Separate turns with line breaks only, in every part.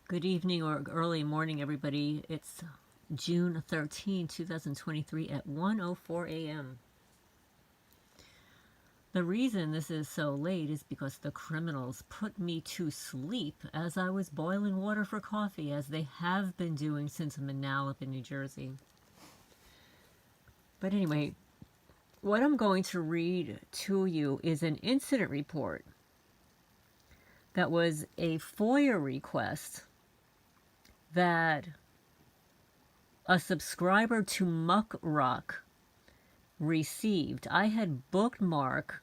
Good evening or early morning, everybody. It's June 13, 2023 at 1:04 a.m. The reason this is so late is because the criminals put me to sleep as I was boiling water for coffee, as they have been doing since Manalapan, in New Jersey. But anyway, what I'm going to read to you is an incident report that was a FOIA request that a subscriber to Muck Rock received. I had bookmarked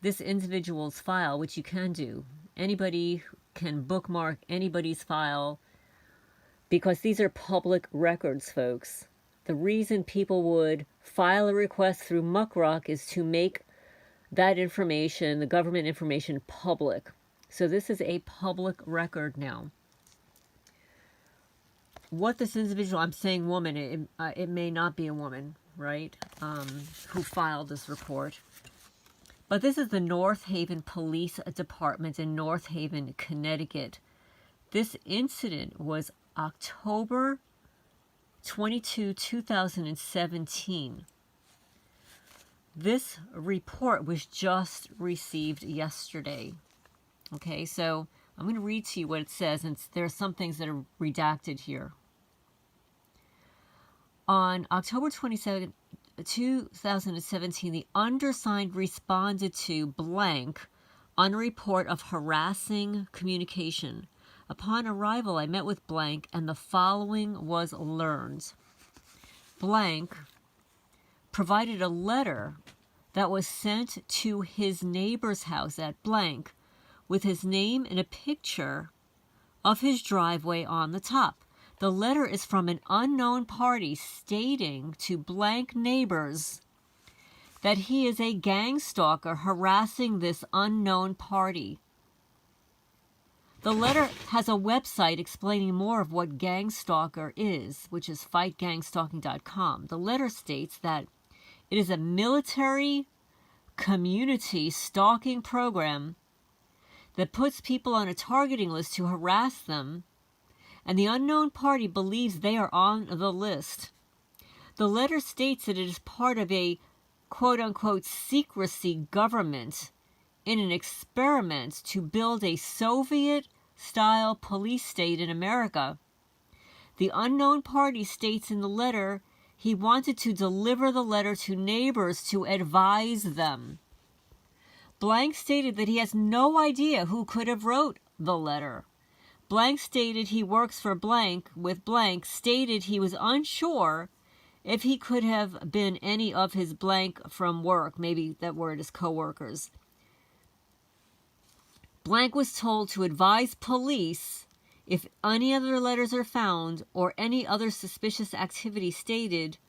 this individual's file, which you can do. Anybody can bookmark anybody's file because these are public records, folks. The reason people would file a request through Muck Rock is to make that information, the government information, public. So this is a public record now. What this individual, I'm saying woman, it may not be a woman, right, who filed this report. But this is the North Haven Police Department in North Haven, Connecticut. This incident was October 22, 2017. This report was just received yesterday. Okay, so I'm going to read to you what it says, and there are some things that are redacted here. On October 27, 2017, the undersigned responded to blank on a report of harassing communication. Upon arrival, I met with blank, and the following was learned. Blank provided a letter that was sent to his neighbor's house at blank with his name and a picture of his driveway on the top. The letter is from an unknown party stating to blank neighbors that he is a gang stalker harassing this unknown party. The letter has a website explaining more of what Gangstalker is, which is fightgangstalking.com. The letter states that it is a military community stalking program that puts people on a targeting list to harass them, and the unknown party believes they are on the list. The letter states that it is part of a quote-unquote secrecy government in an experiment to build a Soviet-style police state in America. The unknown party states in the letter he wanted to deliver the letter to neighbors to advise them. Blank stated that he has no idea who could have wrote the letter. Blank stated he works for blank, with blank stated he was unsure if he could have been any of his blank from work. Maybe that word is co-workers. Blank was told to advise police if any other letters are found or any other suspicious activity stated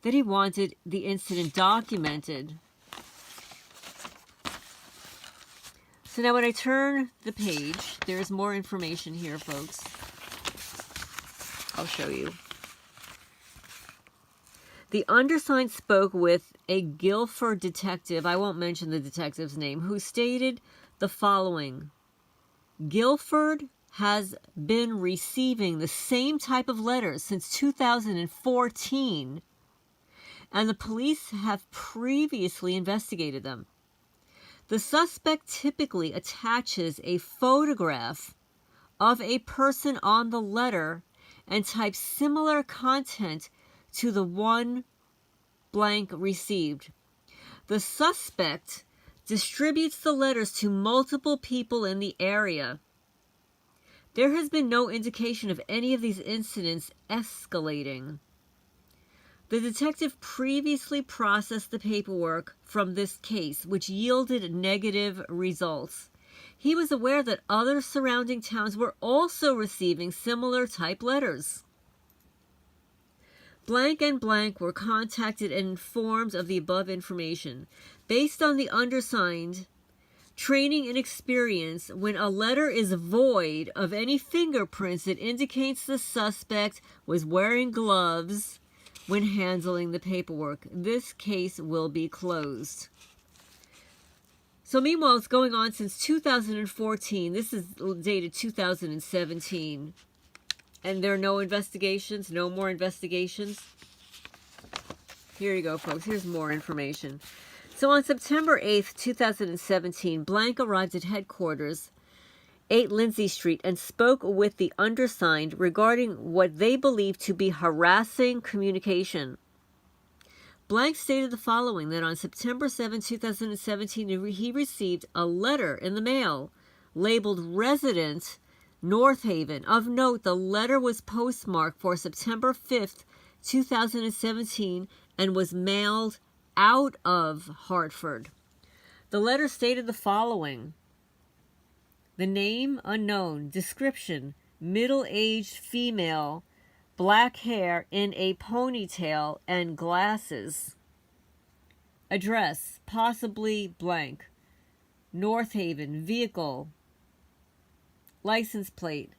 that he wanted the incident documented. So now when I turn the page, there's more information here, folks. I'll show you. The undersigned spoke with a Guilford detective, I won't mention the detective's name, who stated the following. Guilford has been receiving the same type of letters since 2014, and the police have previously investigated them. The suspect typically attaches a photograph of a person on the letter and types similar content to the one blank received. The suspect distributes the letters to multiple people in the area. There has been no indication of any of these incidents escalating. The detective previously processed the paperwork from this case, which yielded negative results. He was aware that other surrounding towns were also receiving similar type letters. Blank and blank were contacted and informed of the above information. Based on the undersigned training and experience, when a letter is void of any fingerprints, it indicates the suspect was wearing gloves when handling the paperwork. This case will be closed. So meanwhile, it's going on since 2014. This is dated 2017. And there are no investigations, no more investigations. Here you go, folks. Here's more information. So on September 8th, 2017, blank arrived at headquarters, 8 Lindsay Street, and spoke with the undersigned regarding what they believed to be harassing communication. Blank stated the following, that on September 7, 2017, he received a letter in the mail labeled Resident North Haven. Of note, the letter was postmarked for September 5th, 2017, and was mailed out of Hartford. The letter stated the following. The name unknown. Description, middle-aged female, black hair in a ponytail and glasses. Address, possibly blank. North Haven, vehicle, license plate.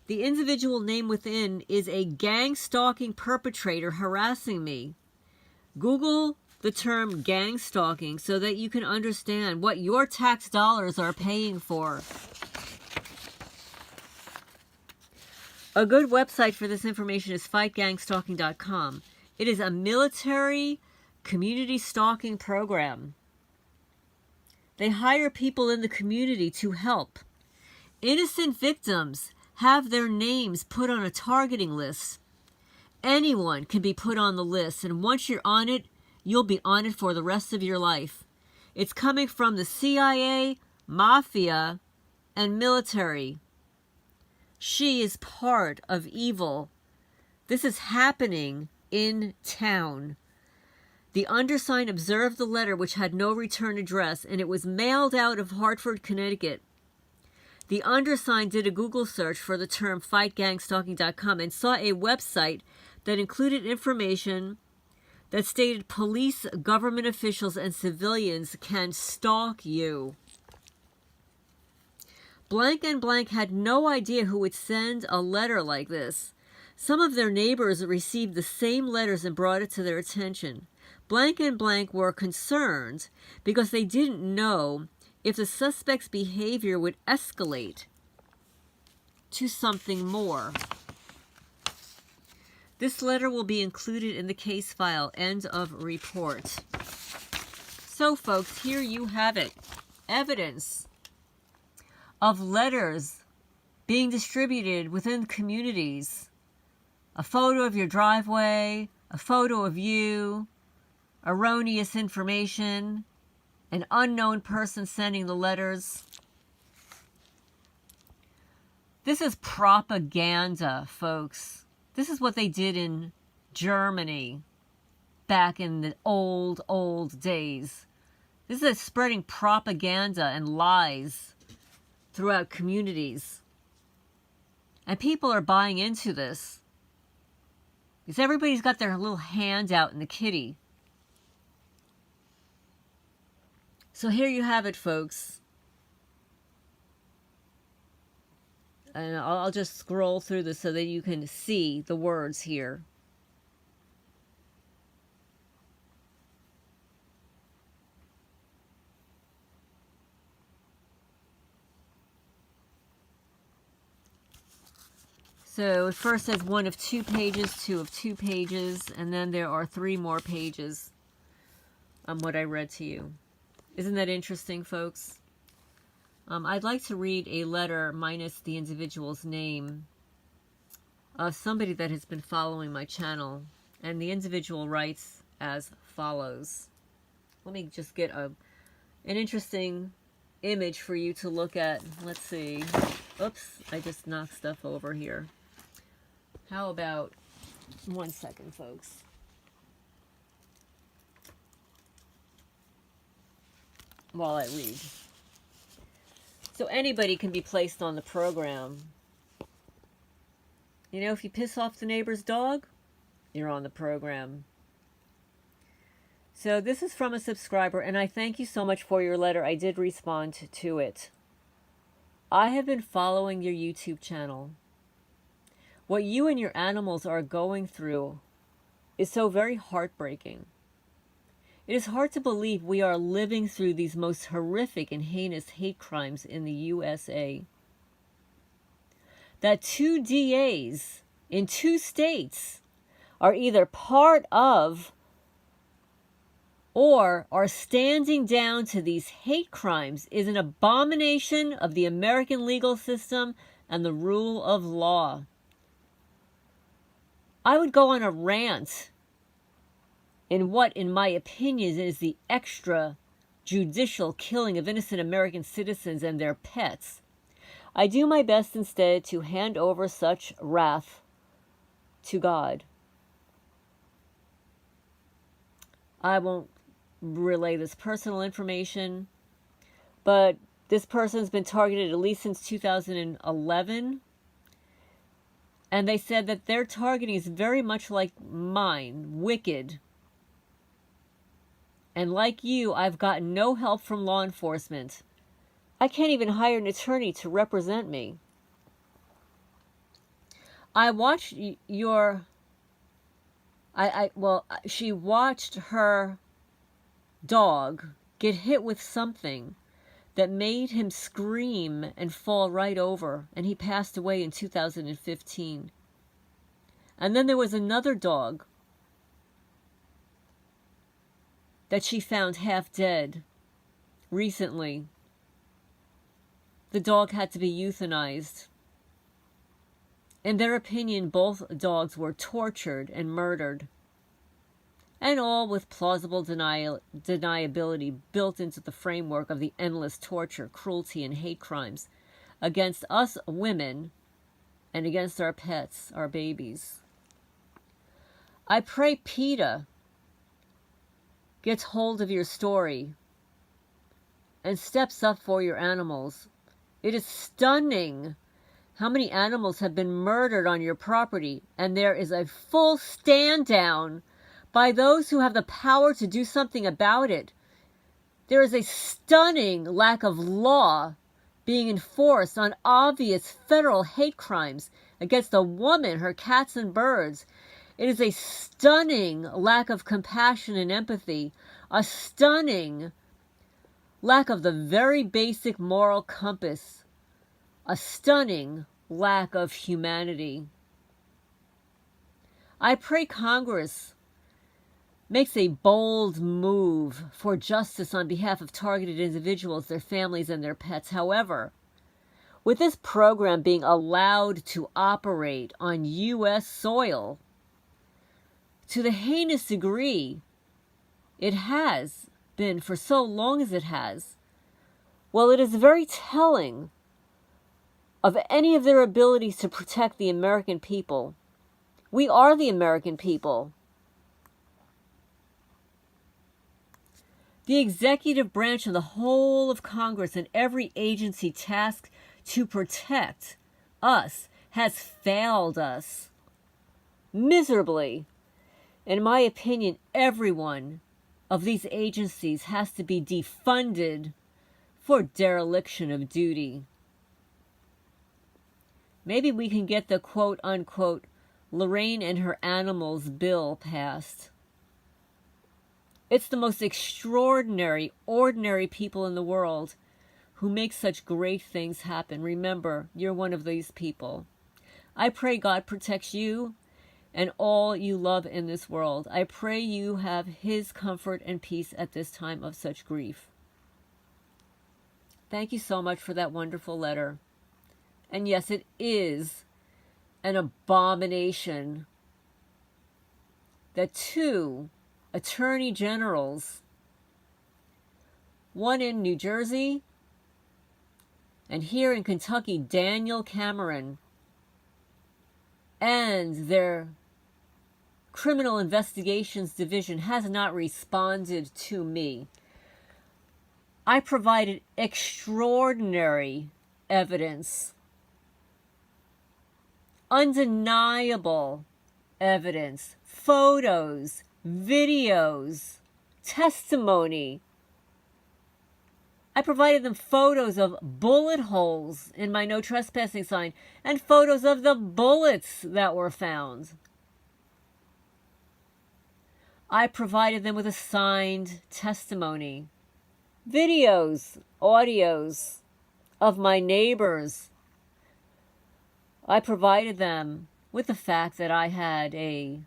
The individual name within is a gang-stalking perpetrator harassing me. Google the term gang stalking so that you can understand what your tax dollars are paying for. A good website for this information is fightgangstalking.com. It is a military community stalking program. They hire people in the community to help. Innocent victims have their names put on a targeting list. Anyone can be put on the list, and once you're on it, you'll be on it for the rest of your life. It's coming from the CIA, mafia, and military. She is part of evil. This is happening in town. The undersigned observed the letter, which had no return address, and it was mailed out of Hartford, Connecticut. The undersigned did a Google search for the term fightgangstalking.com and saw a website that included information that stated police, government officials, and civilians can stalk you. Blank and blank had no idea who would send a letter like this. Some of their neighbors received the same letters and brought it to their attention. Blank and blank were concerned because they didn't know if the suspect's behavior would escalate to something more. This letter will be included in the case file. End of report. So, folks, here you have it. Evidence of letters being distributed within communities. A photo of your driveway, a photo of you, erroneous information, an unknown person sending the letters. This is propaganda, folks. This is what they did in Germany back in the old days. This is spreading propaganda and lies throughout communities. And people are buying into this. Because everybody's got their little hand out in the kitty. So here you have it, folks. And I'll just scroll through this so that you can see the words here. So it first says 1 of 2 pages, 2 of 2 pages, and then there are 3 more pages on what I read to you. Isn't that interesting, folks? I'd like to read a letter minus the individual's name of somebody that has been following my channel. And the individual writes as follows. Let me just get an interesting image for you to look at. Let's see. Oops, I just knocked stuff over here. How about 1 second, folks. While I read. So anybody can be placed on the program. You know, if you piss off the neighbor's dog, you're on the program. So this is from a subscriber, and I thank you so much for your letter. I did respond to it. I have been following your YouTube channel. What you and your animals are going through is so very heartbreaking. It is hard to believe we are living through these most horrific and heinous hate crimes in the USA. That 2 DAs in 2 states are either part of or are standing down to these hate crimes is an abomination of the American legal system and the rule of law. I would go on a rant in what, in my opinion, is the extrajudicial killing of innocent American citizens and their pets. I do my best instead to hand over such wrath to God. I won't relay this personal information, but this person's been targeted at least since 2011. And they said that their targeting is very much like mine, wicked. And like you, I've gotten no help from law enforcement. I can't even hire an attorney to represent me. I watched she watched her dog get hit with something that made him scream and fall right over, and he passed away in 2015. And then there was another dog that she found half dead recently. The dog had to be euthanized. In their opinion, both dogs were tortured and murdered, and all with plausible deniability built into the framework of the endless torture, cruelty, and hate crimes against us women and against our pets, our babies. I pray PETA gets hold of your story and steps up for your animals. It is stunning how many animals have been murdered on your property, and there is a full stand down by those who have the power to do something about it. There is a stunning lack of law being enforced on obvious federal hate crimes against a woman, her cats, and birds. It is a stunning lack of compassion and empathy, a stunning lack of the very basic moral compass, a stunning lack of humanity. I pray Congress makes a bold move for justice on behalf of targeted individuals, their families, and their pets. However, with this program being allowed to operate on U.S. soil to the heinous degree it has been for so long as it has, well, it is very telling of any of their abilities to protect the American people. We are the American people. The executive branch of the whole of Congress and every agency tasked to protect us has failed us miserably. In my opinion, every one of these agencies has to be defunded for dereliction of duty. Maybe we can get the quote-unquote Lorraine and her animals bill passed. It's the most extraordinary, ordinary people in the world who make such great things happen. Remember, you're one of these people. I pray God protects you and all you love in this world. I pray you have His comfort and peace at this time of such grief. Thank you so much for that wonderful letter. And yes, it is an abomination that 2 attorney generals, one in New Jersey and here in Kentucky, Daniel Cameron, and their criminal investigations division has not responded to me. I provided extraordinary evidence, undeniable evidence, photos, videos, testimony. I provided them photos of bullet holes in my no trespassing sign and photos of the bullets that were found. I provided them with a signed testimony, videos, audios of my neighbors. I provided them with the fact that I had a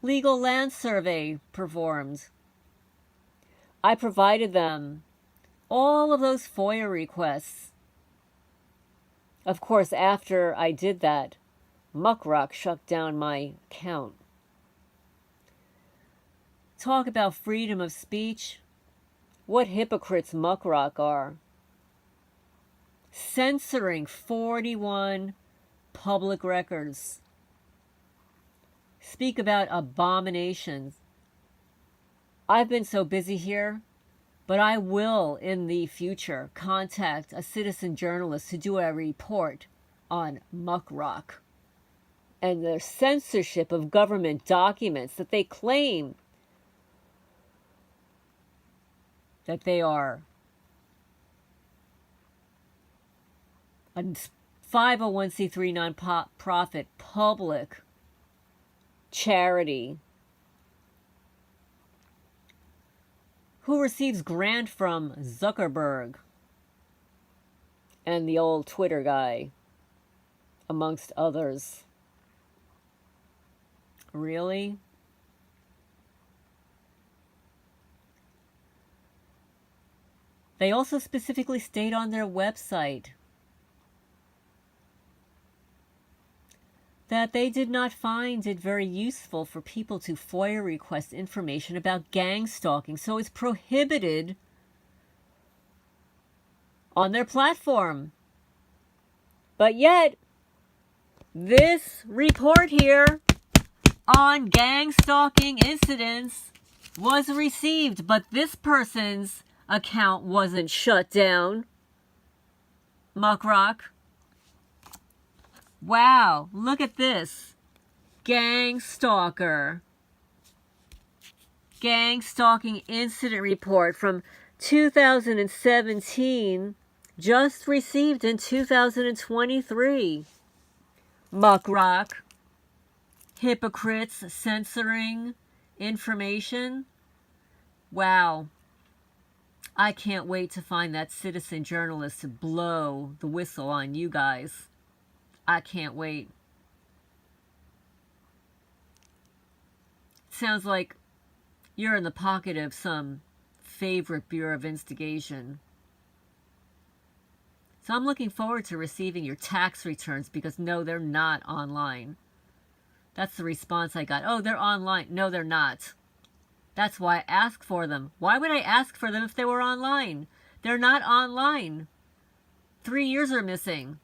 legal land survey performed. I provided them all of those FOIA requests. Of course, after I did that, Muckrock shut down my account. Talk about freedom of speech. What hypocrites Muckrock are. Censoring 41 public records. Speak about abominations. I've been so busy here, but I will in the future contact a citizen journalist to do a report on Muckrock and their censorship of government documents that they claim that they are a 501c3 non-profit public charity who receives grant from Zuckerberg and the old Twitter guy, amongst others. Really? They also specifically state on their website that they did not find it very useful for people to FOIA request information about gang stalking, so it's prohibited on their platform. But yet, this report here on gang stalking incidents was received, but this person's account wasn't shut down. Muckrock. Wow, look at this. Gang stalker. Gang stalking incident report from 2017, just received in 2023. Muckrock. Hypocrites censoring information. Wow. I can't wait to find that citizen journalist to blow the whistle on you guys. I can't wait. Sounds like you're in the pocket of some favorite Bureau of Investigation. So I'm looking forward to receiving your tax returns because no, they're not online. That's the response I got. Oh, they're online. No, they're not. That's why I asked for them. Why would I ask for them if they were online? They're not online. 3 years are missing.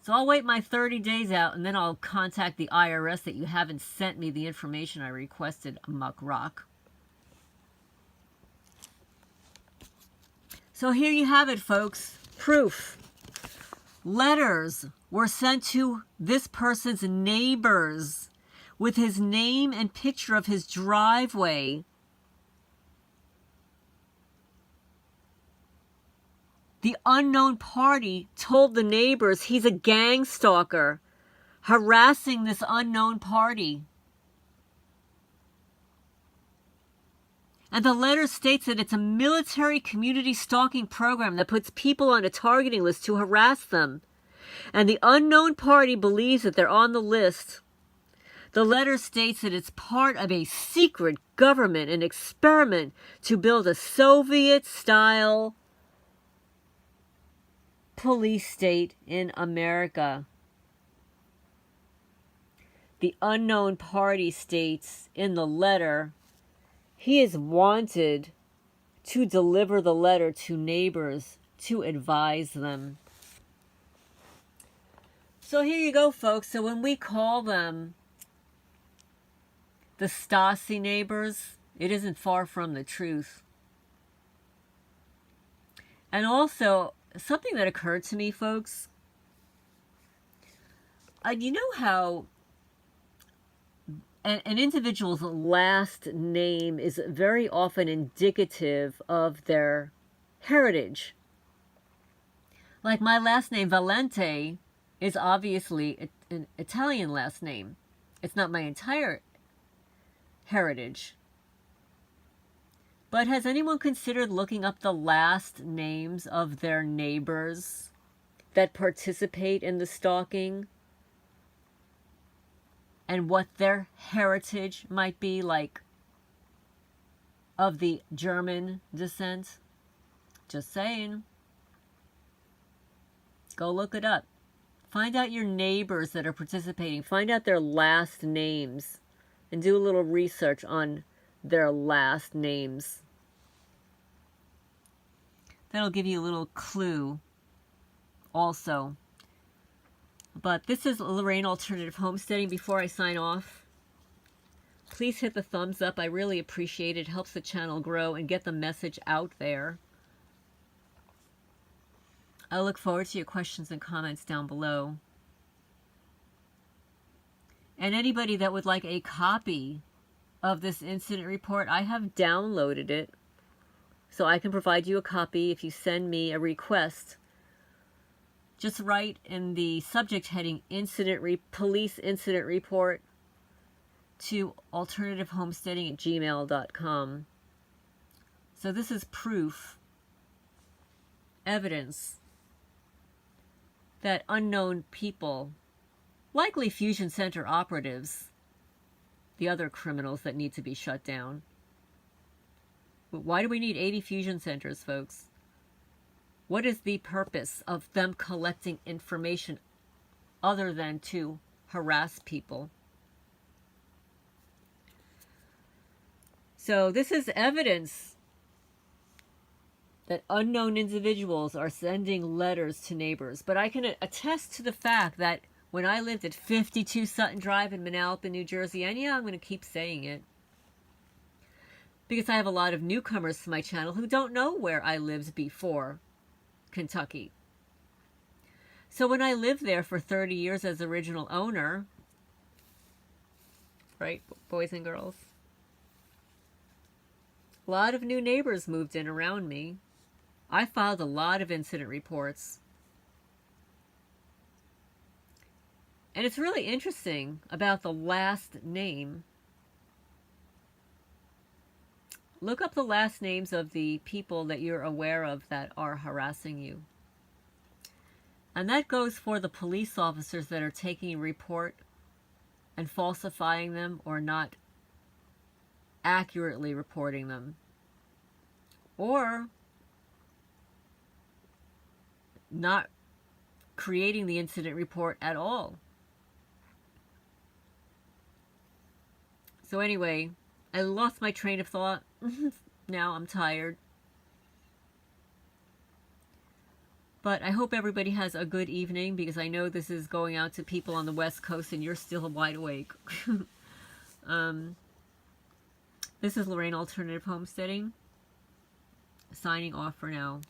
So I'll wait my 30 days out and then I'll contact the IRS that you haven't sent me the information I requested, Muckrock. So here you have it, folks. Proof. Letters were sent to this person's neighbors with his name and picture of his driveway. The unknown party told the neighbors he's a gang stalker, harassing this unknown party. And the letter states that it's a military community stalking program that puts people on a targeting list to harass them. And the unknown party believes that they're on the list. The letter states that it's part of a secret government, an experiment to build a Soviet-style police state in America. The unknown party states in the letter he is wanted to deliver the letter to neighbors to advise them. So here you go, folks. So when we call them the Stasi neighbors, it isn't far from the truth. And also, something that occurred to me, folks, you know how an individual's last name is very often indicative of their heritage. Like my last name, Valente, is obviously an Italian last name. It's not my entire heritage. But has anyone considered looking up the last names of their neighbors that participate in the stalking? And what their heritage might be, like of the German descent? Just saying. Go look it up. Find out your neighbors that are participating. Find out their last names. And do a little research on their last names. That'll give you a little clue also. But this is Lorraine Alternative Homesteading. Before I sign off, please hit the thumbs up. I really appreciate it. It helps the channel grow and get the message out there. I look forward to your questions and comments down below. And anybody that would like a copy of this incident report, I have downloaded it. So I can provide you a copy if you send me a request. Just write in the subject heading police incident report to alternativehomesteading@gmail.com. So this is proof, evidence that unknown people, likely Fusion Center operatives, the other criminals that need to be shut down. But why do we need 80 fusion centers, folks? What is the purpose of them collecting information other than to harass people? So this is evidence that unknown individuals are sending letters to neighbors. But I can attest to the fact that when I lived at 52 Sutton Drive in Manalapan, New Jersey, and yeah, I'm going to keep saying it, because I have a lot of newcomers to my channel who don't know where I lived before Kentucky. So when I lived there for 30 years as original owner, right, boys and girls, a lot of new neighbors moved in around me. I filed a lot of incident reports. And it's really interesting about the last name. Look up the last names of the people that you're aware of that are harassing you. And that goes for the police officers that are taking a report and falsifying them or not accurately reporting them. Or not creating the incident report at all. So anyway, I lost my train of thought. Now I'm tired. But I hope everybody has a good evening, because I know this is going out to people on the West Coast and you're still wide awake. This is Lorraine Alternative Homesteading, signing off for now.